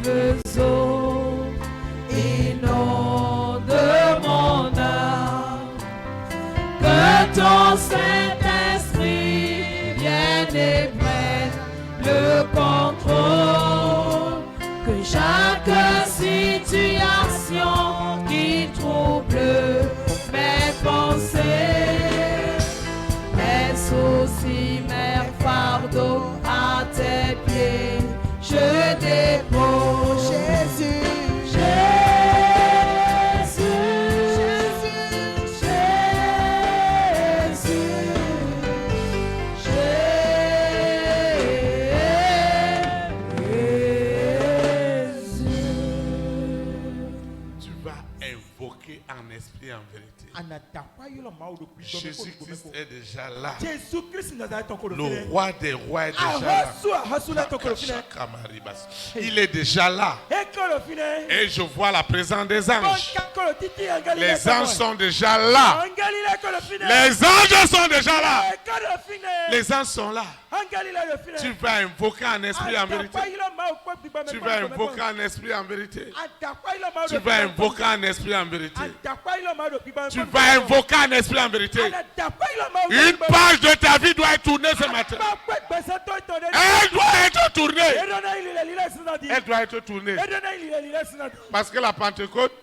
vives eaux inonde mon âme. Que ton Saint-Esprit vienne et prenne le contrôle. Que chaque situation qui trouble mes pensées, mes soucis, mes fardeaux à tes pieds, je dépose. Jésus, en esprit et en vérité. Jésus-Christ est déjà là. Le roi des rois est déjà là. Il est déjà là. Et je vois la présence des anges. Les anges sont déjà là. Les anges sont déjà là. Les anges sont là. Tu vas invoquer en esprit et en vérité. Tu vas invoquer en esprit et en vérité. Tu vas invoquer en esprit et en vérité. Tu vas invoquer en esprit en vérité. Une page de ta vie doit être tournée ce matin. Elle doit être tournée. Elle doit être tournée. Parce que la Pentecôte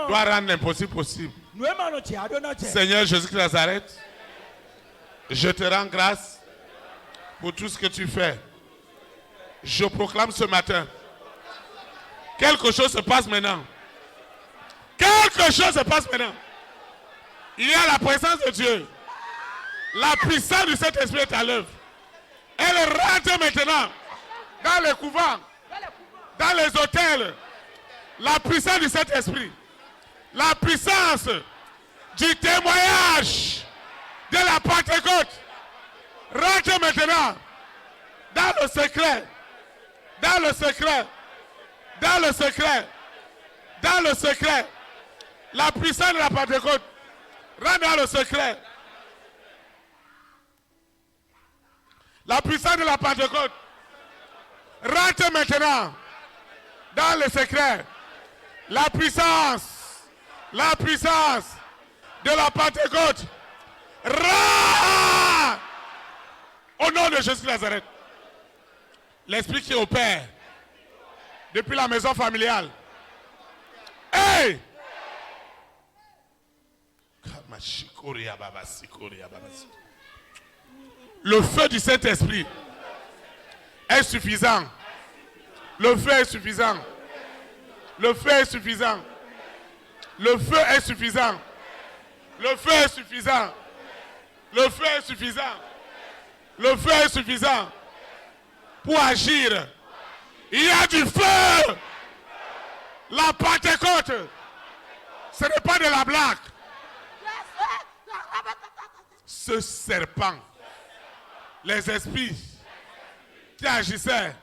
doit rendre l'impossible possible. Seigneur Jésus-Christ de Nazareth, je te rends grâce pour tout ce que tu fais. Je proclame ce matin, quelque chose se passe maintenant. Quelque chose se passe maintenant. Il y a la présence de Dieu. La puissance du Saint-Esprit est à l'œuvre. Elle rentre maintenant dans les couvents, dans les hôtels. La puissance du Saint-Esprit. La puissance du témoignage de la Pentecôte rentre maintenant dans le secret. Dans le secret, dans le secret, dans le secret, la puissance de la Pentecôte rentre dans le secret. La puissance de la Pentecôte rentre maintenant dans le secret. La puissance de la Pentecôte rentre au nom de Jésus de Nazareth. L'esprit qui opère depuis la maison familiale. Hey! Le feu du Saint-Esprit est suffisant. Le feu est suffisant. Le feu est suffisant. Le feu est suffisant. Le feu est suffisant. Le feu est suffisant. Le feu est suffisant. Pour agir. Il y a du feu. La Pentecôte, ce n'est pas de la blague. Ce serpent, les esprits qui agissaient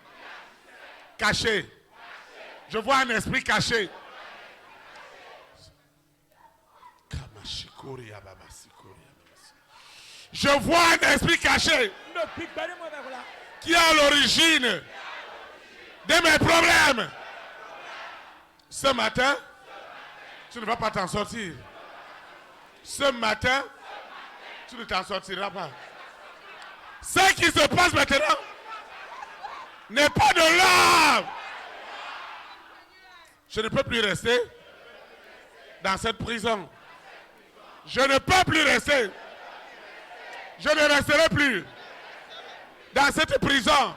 cachés. Je vois un esprit caché. Je vois un esprit caché qui est à l'origine de mes problèmes. Ce matin, tu ne vas pas t'en sortir. Ce matin, tu ne t'en sortiras pas. Ce qui se passe maintenant n'est pas de l'âme. Je ne peux plus rester dans cette prison. Je ne peux plus rester. Je ne resterai plus dans cette prison.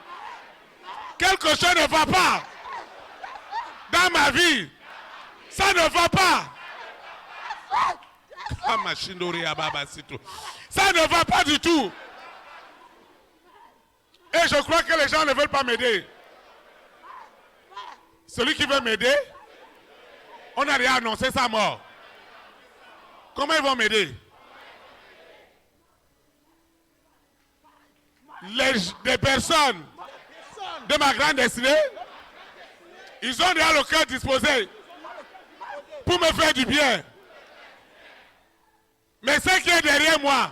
Quelque chose ne va pas dans ma vie. Ça ne va pas. Ça ne va pas du tout. Et je crois que les gens ne veulent pas m'aider. Celui qui veut m'aider, on a déjà annoncé sa mort. Comment ils vont m'aider? Des personnes de ma grande destinée, ils ont déjà le cœur disposé pour me faire du bien. Mais ce qui est derrière moi,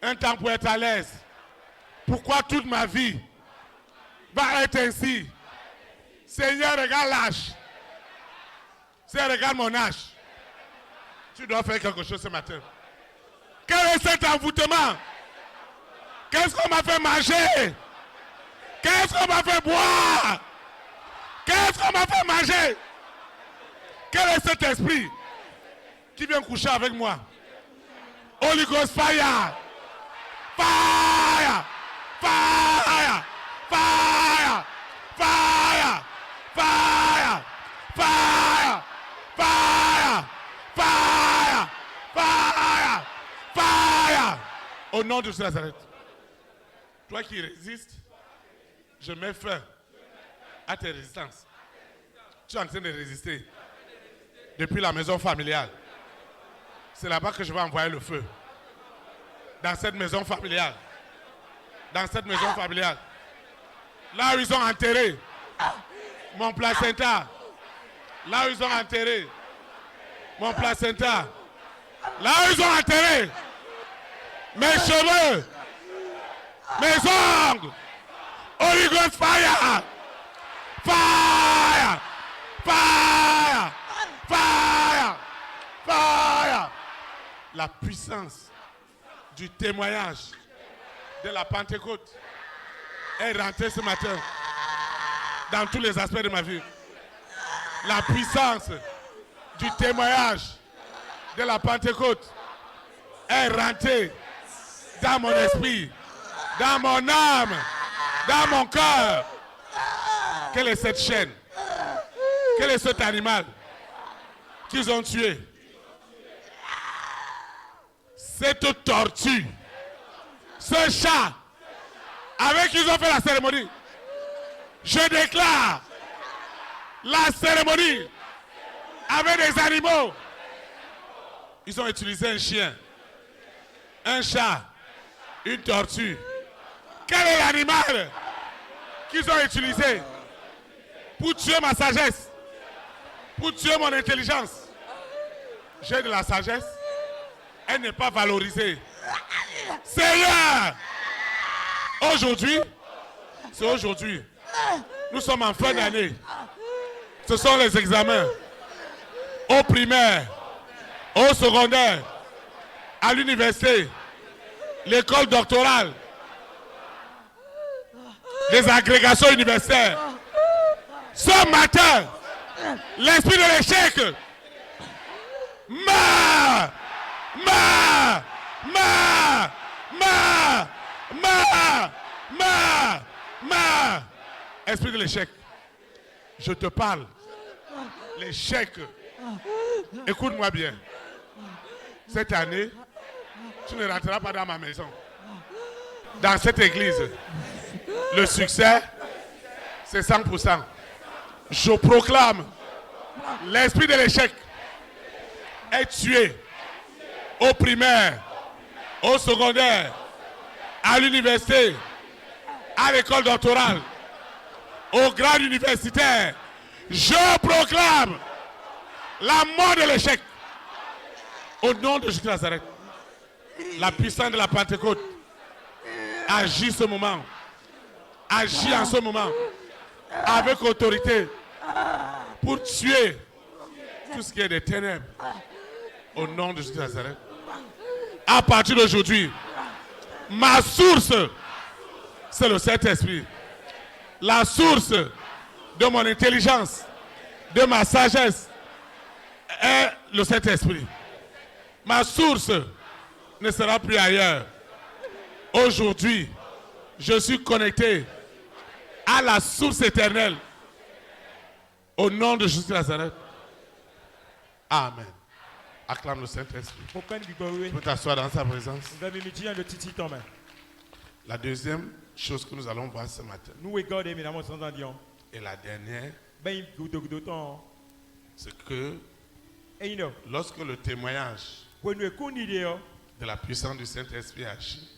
Un temps pour être à l'aise. Pourquoi toute ma vie va être ainsi? Seigneur, regarde l'âge. Seigneur, regarde mon âge. Tu dois faire quelque chose ce matin. Quel est cet envoûtement? Qu'est-ce qu'on m'a fait manger? Qu'est-ce qu'on m'a fait boire? Qu'est-ce qu'on m'a fait manger? Quel est cet esprit qui vient coucher avec moi? Holy Ghost fire! Fire! Fire! Fire! Fire! Fire! Fire! Fire! Fire! Fire! Fire! Au nom de Jésus de Nazareth. Toi qui résistes, je mets fin à tes résistances. Tu es en train de résister depuis la maison familiale. C'est là-bas que je vais envoyer le feu. Dans cette maison familiale. Dans cette maison familiale. Là où ils ont enterré mon placenta. Là où ils ont enterré mon placenta. Là où ils ont enterré mes cheveux. Mes ongles. Holy Ghost fire. Fire. Fire. Fire. Fire. La puissance du témoignage de la Pentecôte est rentrée ce matin dans tous les aspects de ma vie. La puissance du témoignage de la Pentecôte est rentrée dans mon esprit, dans mon âme, dans mon cœur. Quelle est cette chaîne? Quel est cet animal qu'ils ont tué? Cette tortue, ce chat avec qui ils ont fait la cérémonie. Je déclare la cérémonie avec des animaux. Ils ont utilisé un chien, un chat, une tortue. Quel est l'animal qu'ils ont utilisé pour tuer ma sagesse, pour tuer mon intelligence? J'ai de la sagesse. Elle n'est pas valorisée. Seigneur, aujourd'hui, c'est aujourd'hui. Nous sommes en fin d'année. Ce sont les examens. Au primaire, au secondaire, à l'université, l'école doctorale, les agrégations universitaires. Ce matin, l'esprit de l'échec meurt. Esprit de l'échec, je te parle. L'échec. Écoute-moi bien. Cette année, tu ne rentreras pas dans ma maison. Dans cette église, le succès, c'est 100%. Je proclame, l'esprit de l'échec est tué au primaire, au secondaire, à l'université, à l'école doctorale, au grade universitaire. Je proclame la mort de l'échec. Au nom de Jésus de Nazareth, la puissance de la Pentecôte agit ce moment, agit en ce moment, avec autorité, pour tuer tout ce qui est des ténèbres. Au nom de Jésus de Nazareth. À partir d'aujourd'hui, ma source, c'est le Saint-Esprit. La source de mon intelligence, de ma sagesse, est le Saint-Esprit. Ma source ne sera plus ailleurs. Aujourd'hui, je suis connecté à la source éternelle. Au nom de Jésus de Nazareth. Amen. Acclame le Saint-Esprit. Tu peux t'asseoir dans sa présence. La deuxième chose que nous allons voir ce matin, et la dernière, c'est que lorsque le témoignage de la puissance du Saint-Esprit agit,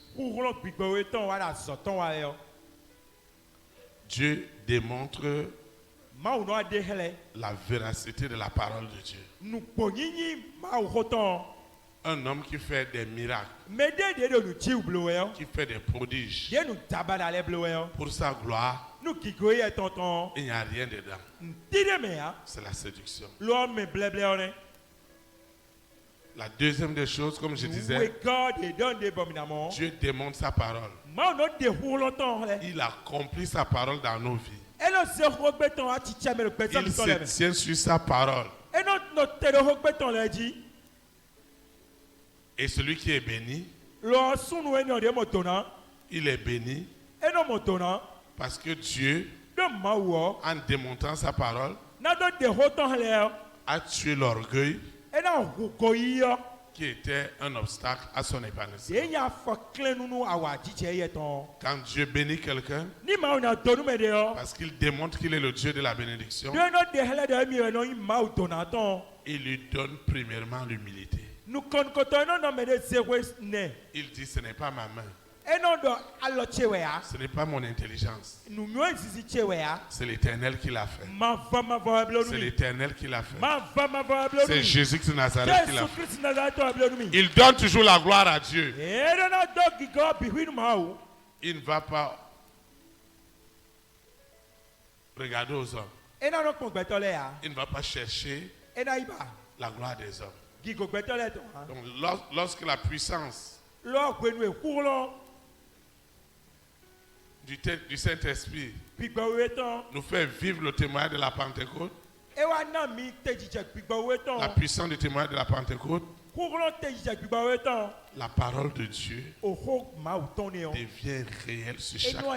Dieu démontre la véracité de la parole de Dieu. Un homme qui fait des miracles, qui fait des prodiges, pour sa gloire, il n'y a rien dedans. C'est la séduction. La deuxième des choses, comme je disais, Dieu démontre sa parole. Il accomplit sa parole dans nos vies. Il se tient sur sa parole. Et celui qui est béni, il est béni parce que Dieu, en démontrant sa parole, a tué l'orgueil qui était un obstacle à son épanouissement. Quand Dieu bénit quelqu'un, parce qu'il démontre qu'il est le Dieu de la bénédiction, il lui donne premièrement l'humilité. Il dit, ce n'est pas ma main. Ce n'est pas mon intelligence. C'est l'Éternel qui l'a fait. C'est l'Éternel qui l'a fait. C'est Jésus-Christ de Nazareth qui l'a fait. Il donne toujours la gloire à Dieu. Il ne va pas regarder aux hommes. Il ne va pas chercher la gloire des hommes. Donc, lorsque la puissance du Saint-Esprit nous fait vivre le témoignage de la Pentecôte, la puissance du témoignage de la Pentecôte, la parole de Dieu devient réelle sur chaque vie.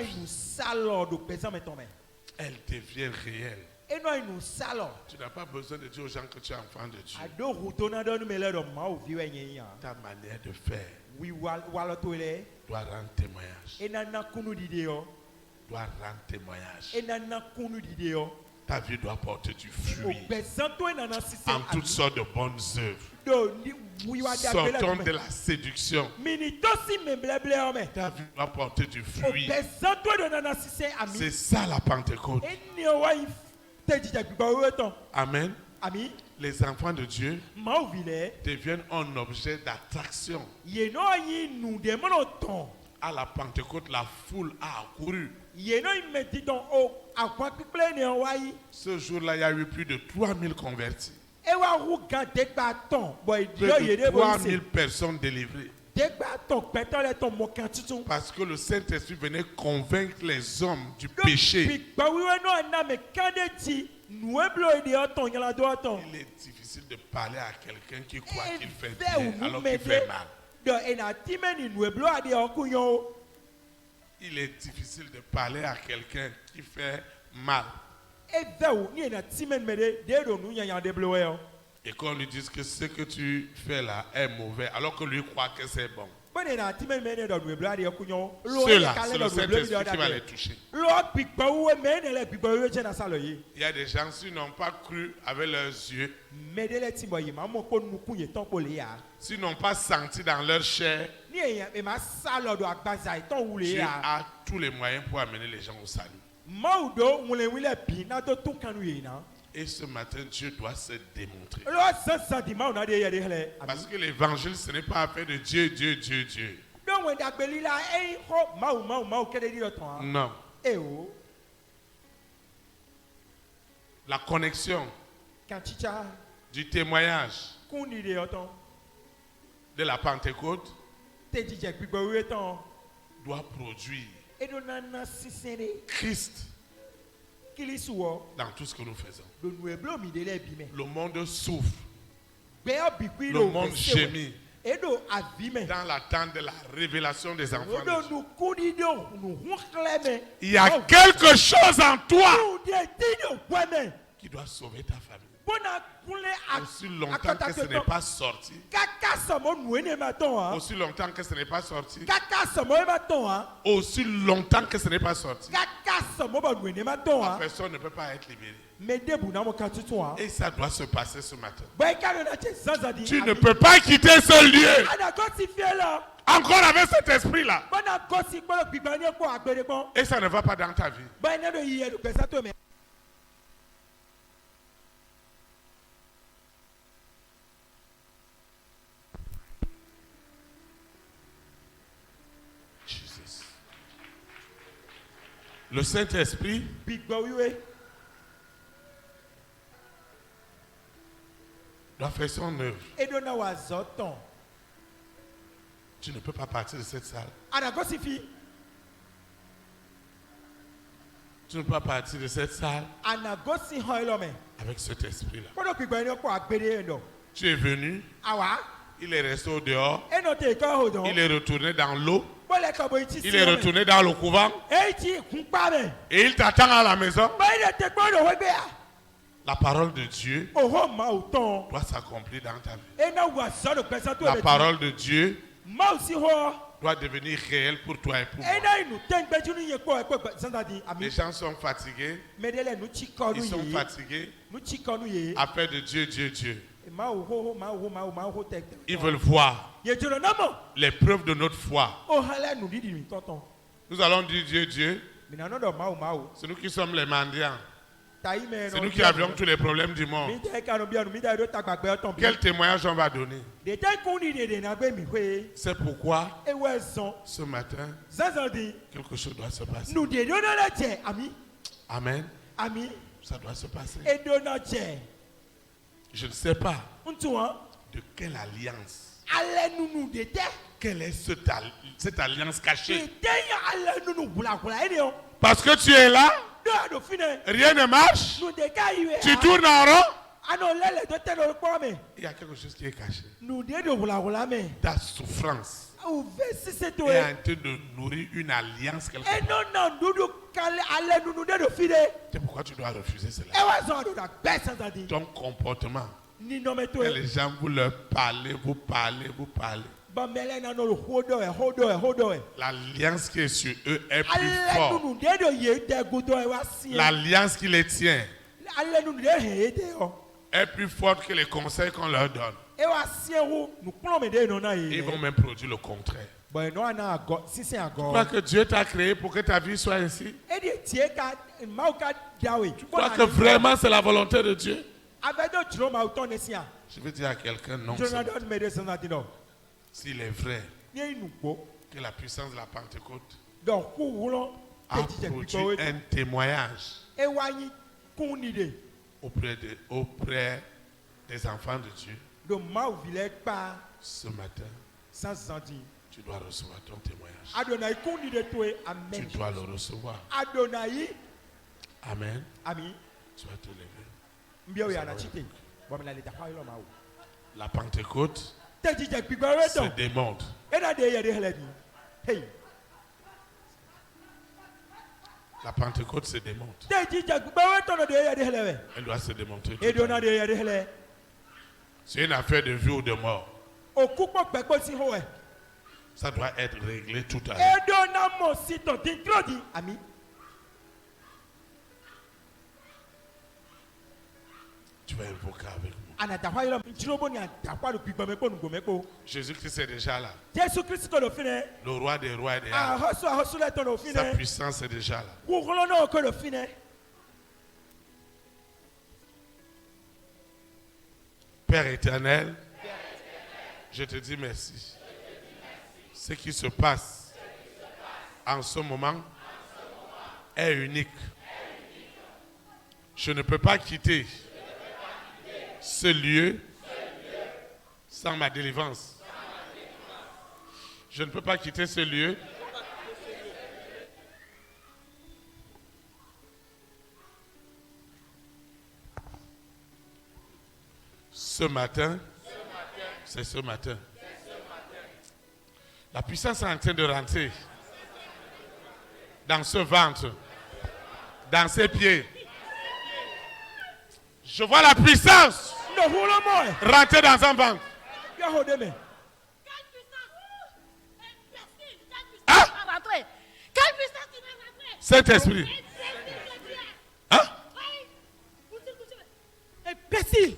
Elle devient réelle. Tu n'as pas besoin de dire aux gens que tu es enfant de Dieu. Ta manière de faire doit rendre témoignage. Ta vie doit porter du fruit en toutes sortes de bonnes œuvres. Sortons de la séduction. Ta vie doit porter du fruit. C'est ça la Pentecôte. Amen. Les enfants de Dieu deviennent un objet d'attraction. À la Pentecôte, la foule a accouru. Ce jour-là, il y a eu plus de 3000 convertis. Plus de 3000 personnes délivrées. Parce que le Saint-Esprit venait convaincre les hommes du péché. Il est difficile de parler à quelqu'un qui croit qu'il fait bien alors qu'il fait mal. Il est difficile de parler à quelqu'un qui fait mal. Et qu'on lui dise que ce que tu fais là est mauvais alors que lui croit que c'est bon. Ceux-là, c'est le Saint-Esprit qui va les toucher. Il y a des gens qui n'ont pas cru avec leurs yeux, s'ils n'ont pas senti dans leur chair, Dieu a tous les moyens pour amener les gens au salut. Et ce matin, Dieu doit se démontrer. Parce que l'évangile, ce n'est pas affaire de Dieu, Dieu, Dieu, Dieu. Non. La connexion du témoignage de la Pentecôte doit produire Christ dans tout ce que nous faisons. Le monde souffre. Le monde gémit dans l'attente de la révélation des enfants de Dieu. Il y a quelque chose en toi qui doit sauver ta famille. Aussi longtemps que ce n'est pas sorti. Aussi longtemps que ce n'est pas sorti. Aussi longtemps que ce n'est pas sorti. La personne ne peut pas être libérée. Et ça doit se passer ce matin. Tu ne peux pas quitter ce lieu encore avec cet esprit-là. Et ça ne va pas dans ta vie. Le Saint-Esprit doit faire son œuvre. Tu ne peux pas partir de cette salle. Tu ne peux pas partir de cette salle avec cet esprit-là. Tu es venu, il est resté au dehors, il est retourné dans l'eau, il est retourné dans le couvent et il t'attend à la maison. La parole de Dieu doit s'accomplir dans ta vie. La parole de Dieu doit devenir réelle pour toi et pour moi. Les gens sont fatigués. Ils sont fatigués à faire de Dieu, Dieu, Dieu. Ils veulent voir les preuves de notre foi. Nous allons dire Dieu, Dieu. C'est nous qui sommes les mendiants. C'est nous qui avions tous les problèmes du monde. Quel témoignage on va donner? C'est pourquoi ce matin, quelque chose doit se passer. Amen. Ça doit se passer. Je ne sais pas de quelle alliance. Quelle est cette alliance cachée? Parce que tu es là, rien ne marche, tu tournes en rond. Il y a quelque chose qui est caché. Ta souffrance est en train de nourrir une alliance quelque part. C'est pourquoi tu dois refuser cela. Ton comportement, les gens vous leur parlez, vous parlez. L'alliance qui est sur eux est plus forte. L'alliance qui les tient est plus forte que les conseils qu'on leur donne. Ils vont même produire le contraire. Tu crois que Dieu t'a créé pour que ta vie soit ainsi? Tu crois que vraiment c'est la volonté de Dieu? Je veux dire à quelqu'un non. S'il est vrai que la puissance de la Pentecôte a produit un témoignage auprès des enfants de Dieu, ce matin, tu dois recevoir ton témoignage. Tu dois le recevoir. Amen. Tu vas te lever. La Pentecôte se démontre. La Pentecôte se démontre. Elle doit se démontrer. C'est une affaire de vie ou de mort. Ça doit être réglé tout à l'heure. Tu vas invoquer avec moi. Jésus-Christ est déjà là. Le roi des rois est déjà là. Sa puissance est déjà là. Père éternel, je te dis merci. Ce qui se passe en ce moment est unique. Je ne peux pas quitter ce lieu sans ma délivrance. Je ne peux pas quitter ce lieu ce matin. C'est ce matin. La puissance est en train de rentrer dans ce ventre, dans ses pieds. Je vois la puissance rentrer dans un ventre. Hein? Saint-Esprit. Hein? Imbécile.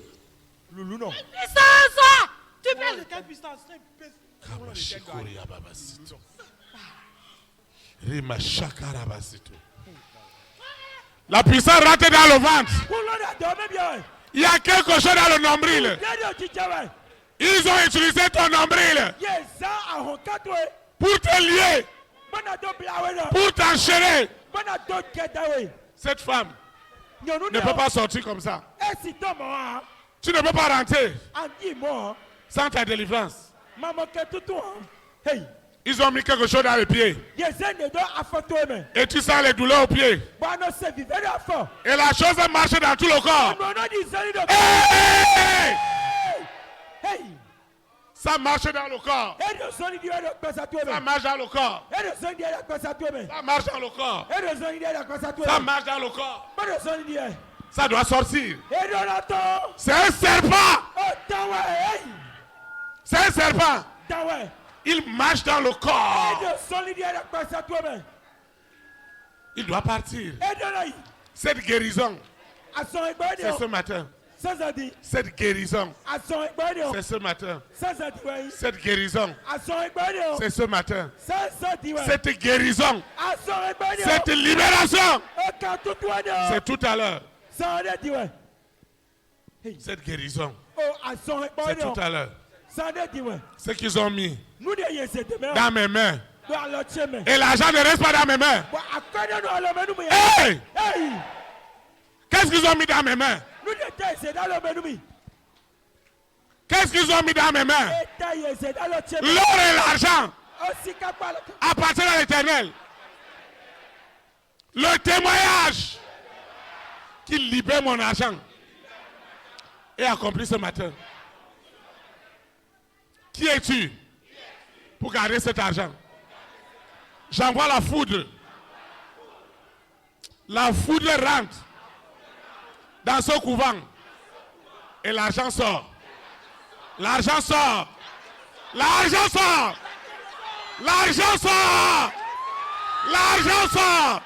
Loulou non. Puissance. Tu parles de quelle puissance? La puissance rentre dans le ventre. Il y a quelque chose dans le nombril. Ils ont utilisé ton nombril pour te lier, pour t'enchaîner, Cette femme ne peut pas sortir comme ça. Tu ne peux pas rentrer sans ta délivrance. Ils ont mis quelque chose dans les pieds. Et tu sens les douleurs aux pieds. Et la chose a marché dans tout le corps. Hey! Ça marche dans le corps. Ça marche dans le corps. Ça marche dans le corps. Ça marche dans le corps. Ça doit sortir. C'est un serpent. C'est un serpent. Il marche dans le corps. Il doit partir. Cette guérison, c'est ce matin. Cette guérison, c'est ce matin. Cette guérison, c'est ce matin. Cette guérison, cette libération, c'est tout à l'heure. Cette guérison, c'est tout à l'heure. Ce qu'ils ont mis dans mes mains. Et l'argent ne reste pas dans mes mains. Hey! Qu'est-ce qu'ils ont mis dans mes mains? Qu'est-ce qu'ils ont mis dans mes mains? L'or et l'argent appartiennent à l'Éternel. Le témoignage qui libère mon argent est accompli ce matin. Qui es-tu pour garder cet argent? J'envoie la foudre. La foudre rentre dans ce couvent. Et l'argent sort. L'argent sort. L'argent sort. L'argent sort. L'argent sort.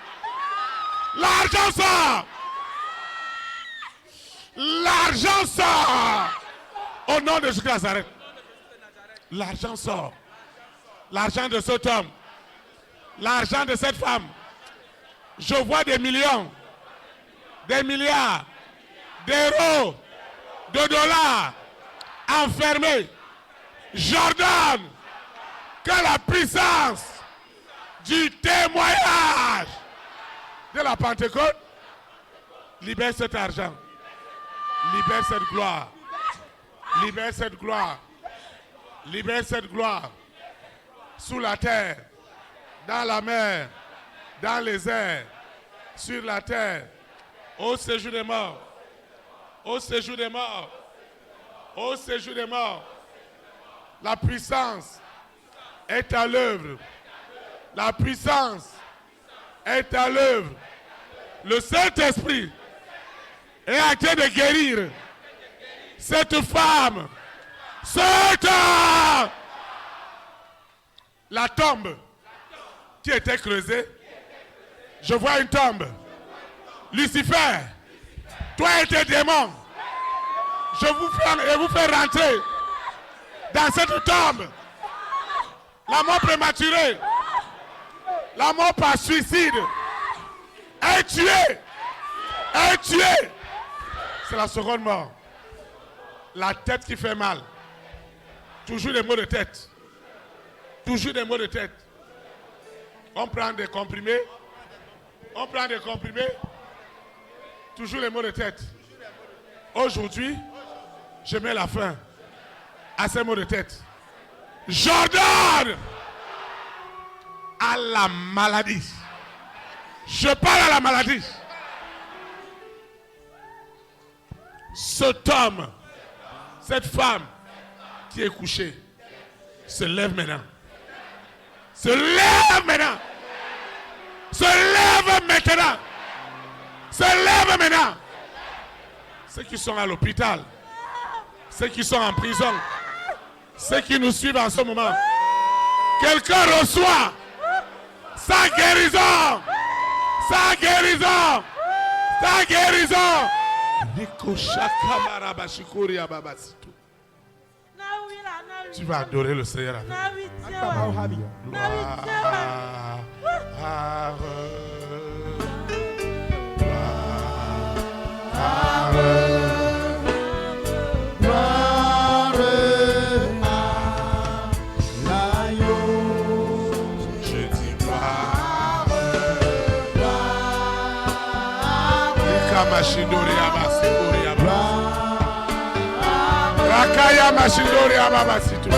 L'argent sort. L'argent sort. Au nom de Jésus de Nazareth. L'argent sort. L'argent de cet homme. L'argent de cette femme. Je vois des millions, des milliards, d'euros, de dollars enfermés. J'ordonne que la puissance du témoignage de la Pentecôte libère cet argent, libère cette gloire, libère cette gloire, libère cette gloire sous la terre, dans la mer, dans les airs, sur la terre, au séjour des morts, au séjour des morts, au séjour des morts. La puissance est à l'œuvre. La puissance est à l'œuvre. Le Saint-Esprit est en train de guérir cette femme. La tombe qui était creusée. Je vois une tombe. Lucifer, toi et tes démons, je vous fais rentrer dans cette tombe. La mort prématurée, la mort par suicide, est tuée. Est tuée. C'est la seconde mort. La tête qui fait mal. Toujours des maux de tête. Toujours des maux de tête. On prend des comprimés. On prend des comprimés. Toujours les maux de tête. Aujourd'hui, je mets la fin à ces maux de tête. J'ordonne à la maladie. Je parle à la maladie. Cet homme, cette femme qui est couchée, se lève maintenant. Se lève maintenant. Se lève maintenant. Se lève maintenant. Ceux qui sont à l'hôpital, ceux qui sont en prison, ceux qui nous suivent en ce moment, quelqu'un reçoit sa guérison. Sa guérison. Sa guérison. Tu vas adorer le Seigneur avec Raka Mashindori Abasikori Ababa. Rakaya Mashindori Ababa Situ.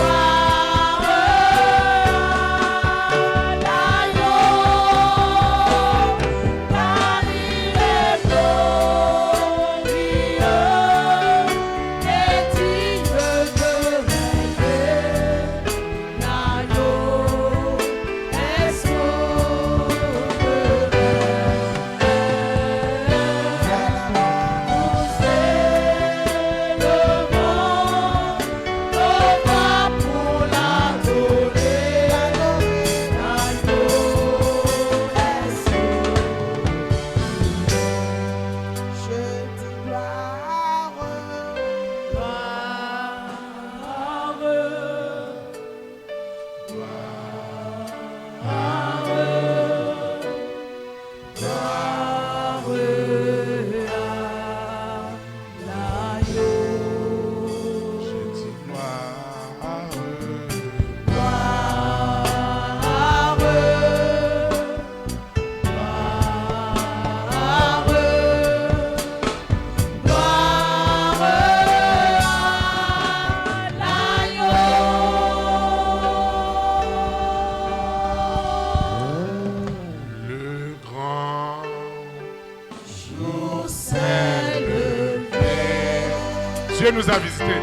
Dieu nous a visités.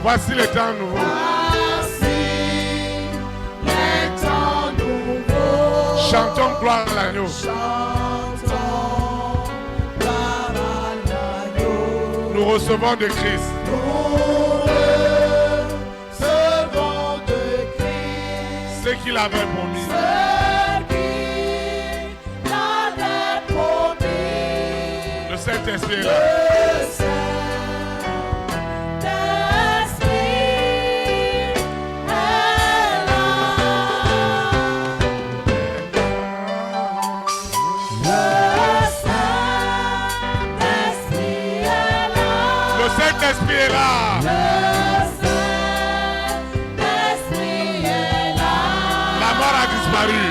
Voici les temps nouveaux. Chantons gloire à l'agneau. Nous recevons de Christ. Ce qu'il avait promis. Le Saint-Esprit est là. Le Saint-Esprit est là. La mort a disparu.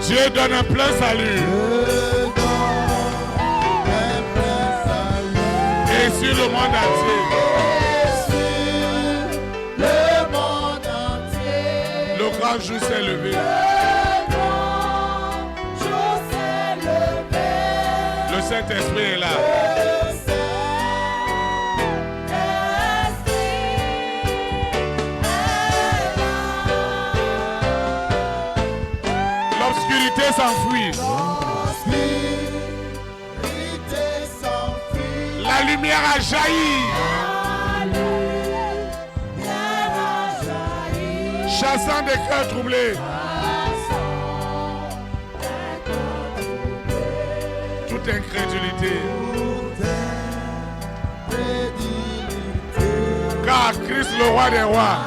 Dieu donne un plein salut. Et sur le monde entier. Le grand jour s'est levé. Le Saint-Esprit est là. L'obscurité s'enfuit. La lumière a jailli. Chassant des cœurs troublés. Toute incrédulité. Car Christ, le roi des rois,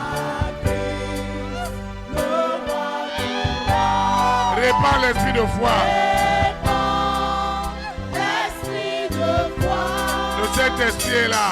répand l'esprit de foi. Le Saint-Esprit est là.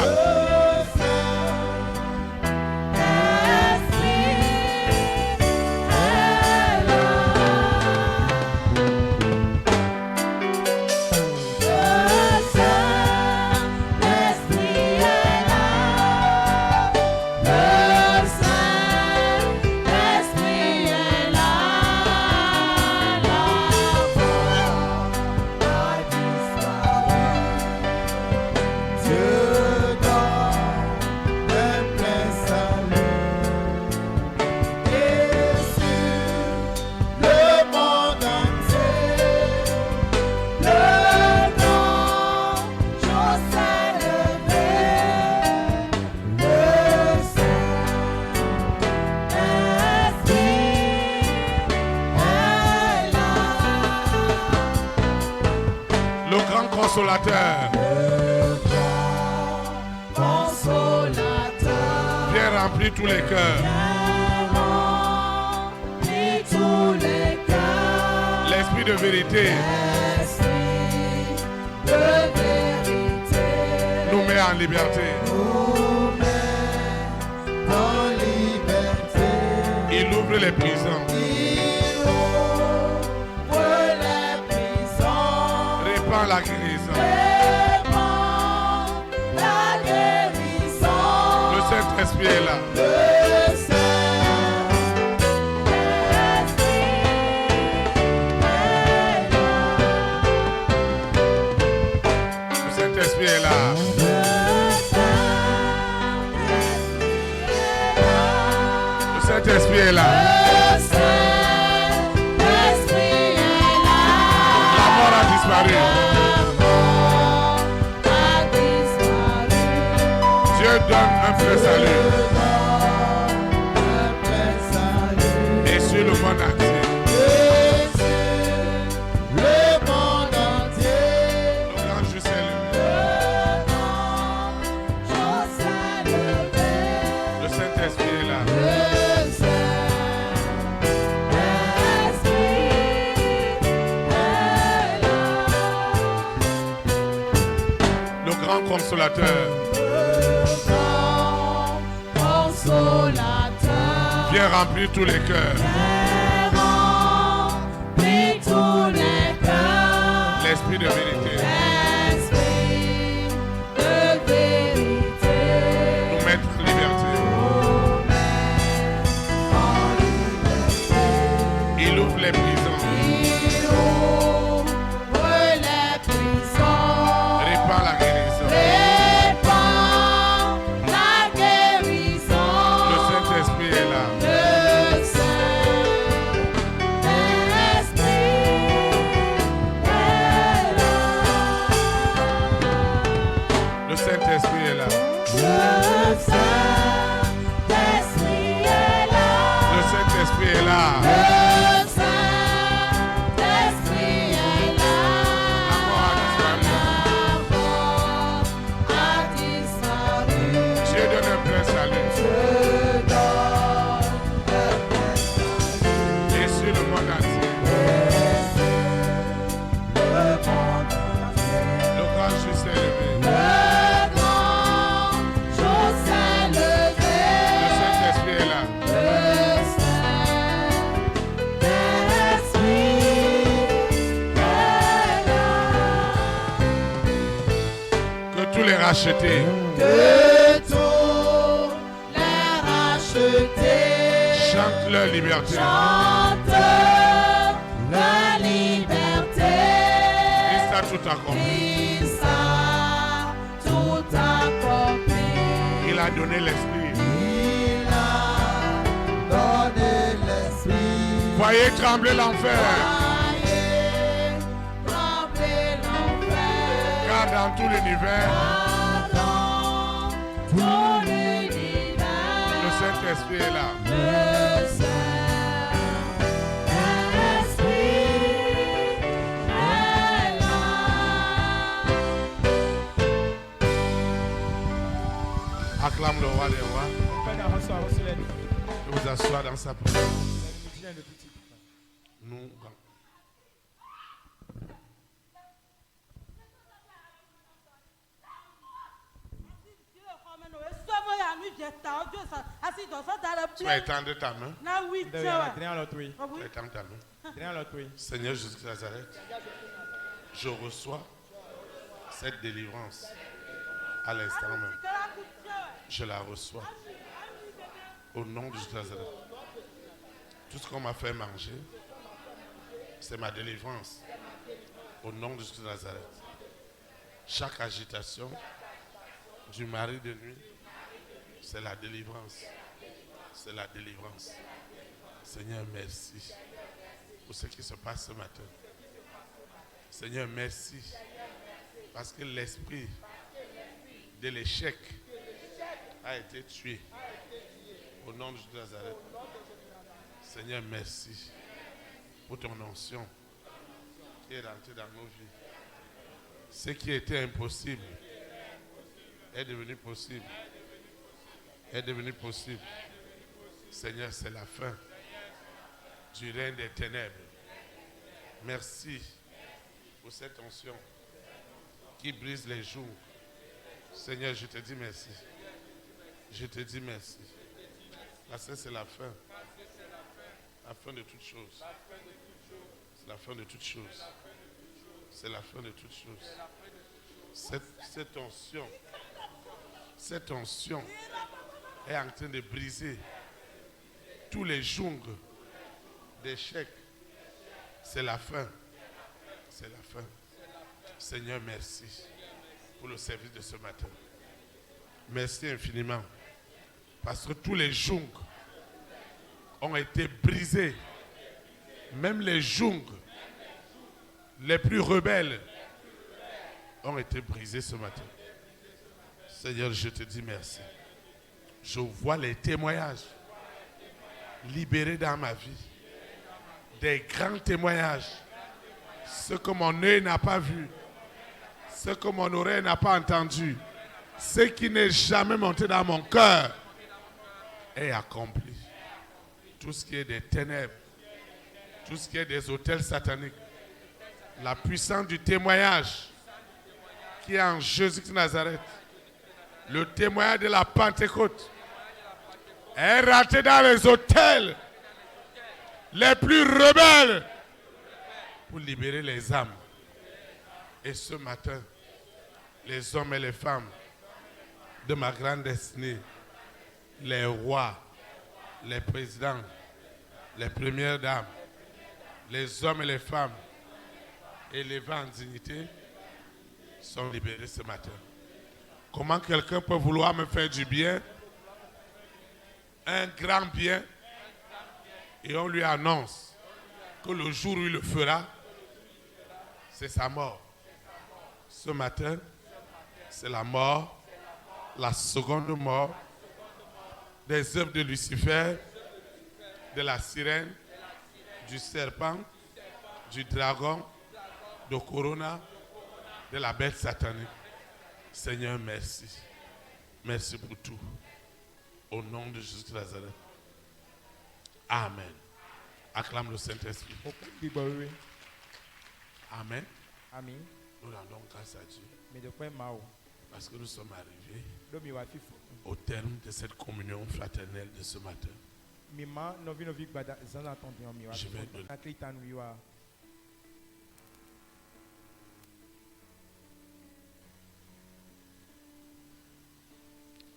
Consolateur, viens remplir tous les cœurs. L'esprit de vérité nous met en liberté. ouvre les prisons. Il ouvre les prisons. Répand la guérison. Répand la guérison. Le Saint-Esprit est là. Le Saint-Esprit est là. Le Saint-Esprit est là. Le Saint-Esprit est là. Le Saint-Esprit est là. La mort a disparu. La mort a disparu. Dieu donne un plein salut. Un plein salut. Et sur le monde entier. Et sur le monde entier. Le grand jour s'est levé. Le grand jour s'est levé. Le Saint-Esprit est là. Le Saint-Esprit est là. Le grand consolateur. Le grand consolateur. Viens remplir tous les cœurs. Viens remplir tous les cœurs. L'esprit de vérité. L'esprit de vérité. Nous mettre en liberté. Nous mettre en liberté. Il ouvre les prisons. Il ouvre les prisons. Répand la guérison. Répand la guérison. Le Saint-Esprit est là. Le Saint-Esprit est là. Le Saint-Esprit est là. Le Saint-Esprit est là. Le Saint-Esprit est là. Le Saint-Esprit est là. La mort a disparu. La mort a disparu. Dieu donne un plein salut. Dieu donne le plein salut. Et sur le monde entier. Le monde entier. Le grand jour s'est levé. Le grand jour s'est levé. Le Saint-Esprit est là. Le Saint-Esprit est là. Que tous les rachetés Que tous les rachetés chantent leur liberté. chantent la liberté. Christ a tout accompli. Christ a tout accompli. Il a donné l'Esprit. Il a donné l'esprit. Voyez trembler l'enfer. Voyez trembler l'enfer. Car dans tout l'univers, Dans tout l'univers, le Saint-Esprit est là. le Saint-Esprit est là. Acclame le roi des rois. Je vous assois dans sa présence. Nous, tu vas étendre ta main. Tu vas étendre ta main. Seigneur Jésus de Nazareth, je reçois cette délivrance à l'instant même. Je la reçois au nom de Jésus de Nazareth. Tout ce qu'on m'a fait manger, c'est ma délivrance au nom de Jésus de Nazareth. Chaque agitation du mari de nuit, c'est la délivrance. C'est la délivrance. Seigneur, merci pour ce qui se passe ce matin. Seigneur, merci parce que l'esprit de l'échec a été tué au nom de Jésus de Nazareth. Seigneur, merci pour ton onction qui est rentrée dans nos vies. Ce qui était impossible est devenu possible. Est devenu possible. Seigneur, c'est la fin du règne des ténèbres. Merci pour cette onction qui brise les jours. Seigneur, je te dis merci. Je te dis merci. Parce que c'est la fin La fin de toutes choses. C'est la fin de toutes choses. C'est la fin de toutes choses. Cette tension est en train de briser tous les jungles d'échecs. C'est la fin. C'est la fin. Seigneur, merci pour le service de ce matin. Merci infiniment. Parce que tous les jungles ont été brisés. Même les jungles les plus rebelles ont été brisés ce matin. Seigneur, je te dis merci. Je vois les témoignages libérés dans ma vie. Des grands témoignages. Ce que mon œil n'a pas vu. Ce que mon oreille n'a pas entendu. Ce qui n'est jamais monté dans mon cœur est accompli. Tout ce qui est des ténèbres, tout ce qui est des autels sataniques, la puissance du témoignage qui est en Jésus de Nazareth, le témoignage de la Pentecôte est rentré dans les autels les plus rebelles pour libérer les âmes. Et ce matin, les hommes et les femmes de ma grande destinée, les rois, les présidents, les premières dames, les hommes et les femmes élevés en dignité sont libérés ce matin. Comment quelqu'un peut vouloir me faire du bien, un grand bien, et on lui annonce que le jour où il le fera, c'est sa mort. Ce matin, c'est la mort, la seconde mort des œuvres de Lucifer, de la sirène, du serpent, du dragon, de Corona, de la bête satanique. Seigneur, merci. Merci pour tout. Au nom de Jésus de Nazareth. Amen. Acclame le Saint-Esprit. Amen. Amen. Nous rendons grâce à Dieu. Mais de quoi mao? Parce que nous sommes arrivés Domi wa fifo. au terme de cette communion fraternelle de ce matin. Mima novi novi gbada zana tondi on miwa. Je vais donner. Akritan wiwa.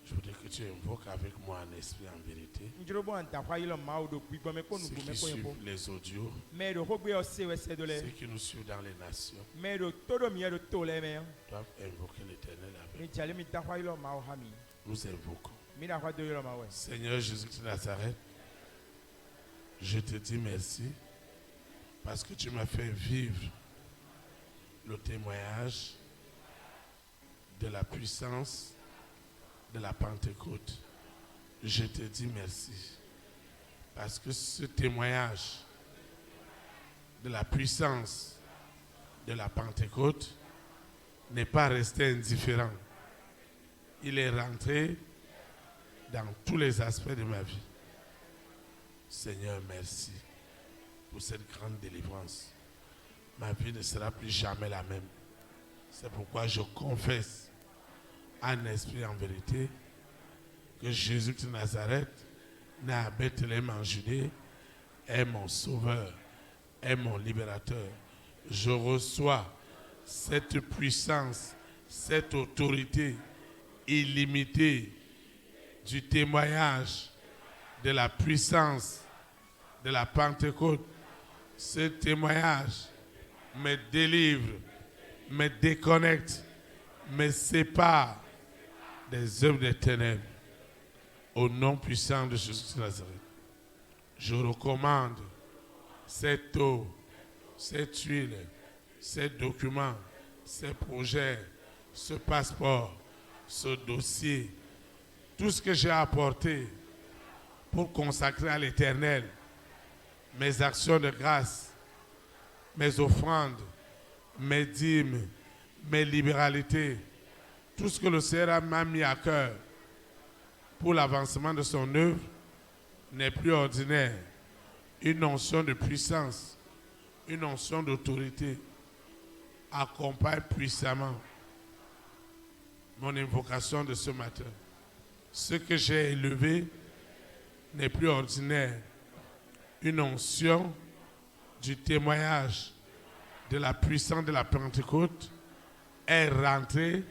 Je voudrais que tu invoques avec moi un esprit en vérité. Njirobo anta kwa ilo mao do gbigbo me ko Ceux nugo qui me ko suivent yempo. les audios, Mais do hogbe o sewe se dole. ceux qui nous suivent dans les nations, Mais do todo mi do tole me. doivent invoquer l'Éternel avec. Mi jale mi ta kwa ilo mao hami. Nous invoquons. Mi na kwa do ilo mao. Seigneur Jésus de Nazareth, je te dis merci parce que tu m'as fait vivre le témoignage de la puissance de la Pentecôte. Je te dis merci parce que ce témoignage de la puissance de la Pentecôte n'est pas resté indifférent. Il est rentré dans tous les aspects de ma vie. Seigneur, merci pour cette grande délivrance. Ma vie ne sera plus jamais la même. C'est pourquoi je confesse en esprit en vérité que Jésus de Nazareth, né à Bethléem en Judée, est mon sauveur, est mon libérateur. Je reçois cette puissance, cette autorité illimitée du témoignage de la puissance de la Pentecôte. Ce témoignage me délivre, me déconnecte, me sépare des œuvres des ténèbres. Au nom puissant de Jésus de Nazareth, je recommande cette eau, cette huile, ces documents, ces projets, ce passeport, ce dossier, tout ce que j'ai apporté pour consacrer à l'Éternel mes actions de grâce, mes offrandes, mes dîmes, mes libéralités, tout ce que le Seigneur m'a mis à cœur pour l'avancement de son œuvre n'est plus ordinaire. Une notion de puissance, une notion d'autorité accompagne puissamment mon invocation de ce matin. Ce que j'ai élevé n'est plus ordinaire. une onction du témoignage de la puissance de la Pentecôte est rentrée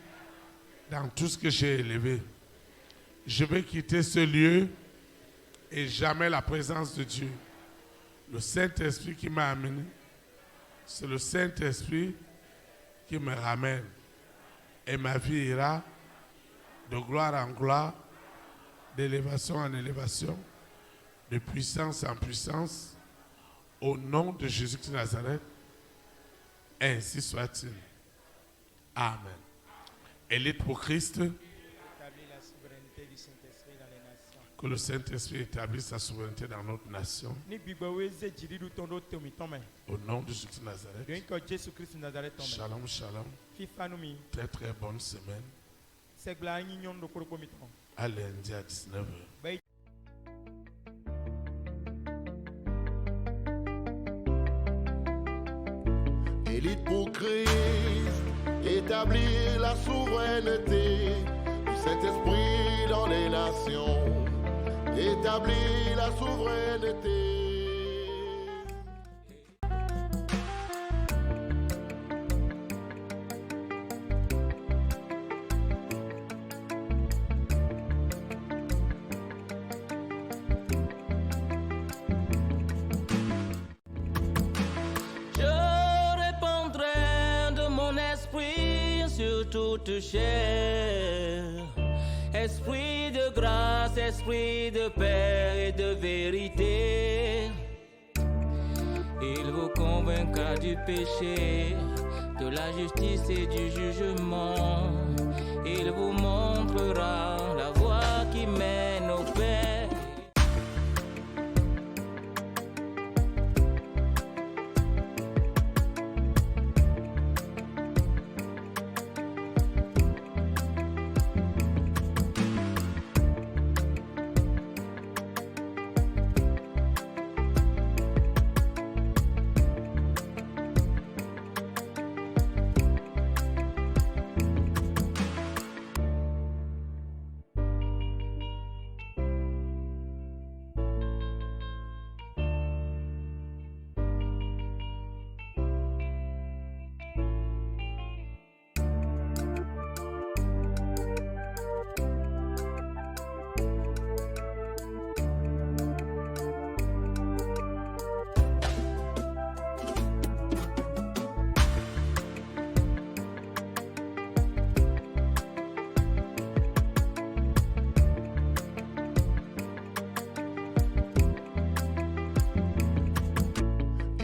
dans tout ce que j'ai élevé. Je vais quitter ce lieu et jamais la présence de Dieu. Le Saint-Esprit qui m'a amené, c'est le Saint-Esprit qui me ramène. Et ma vie ira de gloire en gloire, d'élévation en élévation, de puissance en puissance, au nom de Jésus-Christ de Nazareth. Ainsi soit-il. Amen. Élite pour Christ. Établis la souveraineté du Saint-Esprit dans les nations. Que le Saint-Esprit établisse sa souveraineté dans notre nation. Ni gbigbewe ze jiri du tondo tomi tome. Au nom de Jésus-Christ de Nazareth. Doin ko Jésus Christ Nazareth tome. Shalom, shalom. Fifa numi. Très très bonne semaine. Segla nyi nyon do koroko mitron. À lundi à 19h. Bay Élite pour Christ, établir la souveraineté du Saint-Esprit dans les nations. Établir la souveraineté. Toute chair, esprit de grâce, esprit de paix et de vérité, il vous convaincra du péché, de la justice et du jugement, il vous montrera la voie qui mène au Père.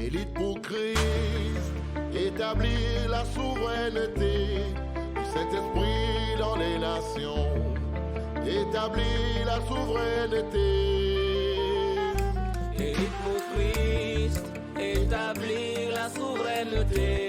Élite pour Christ, établir la souveraineté du Saint-Esprit dans les nations. Établir la souveraineté. Élite pour Christ, établir la souveraineté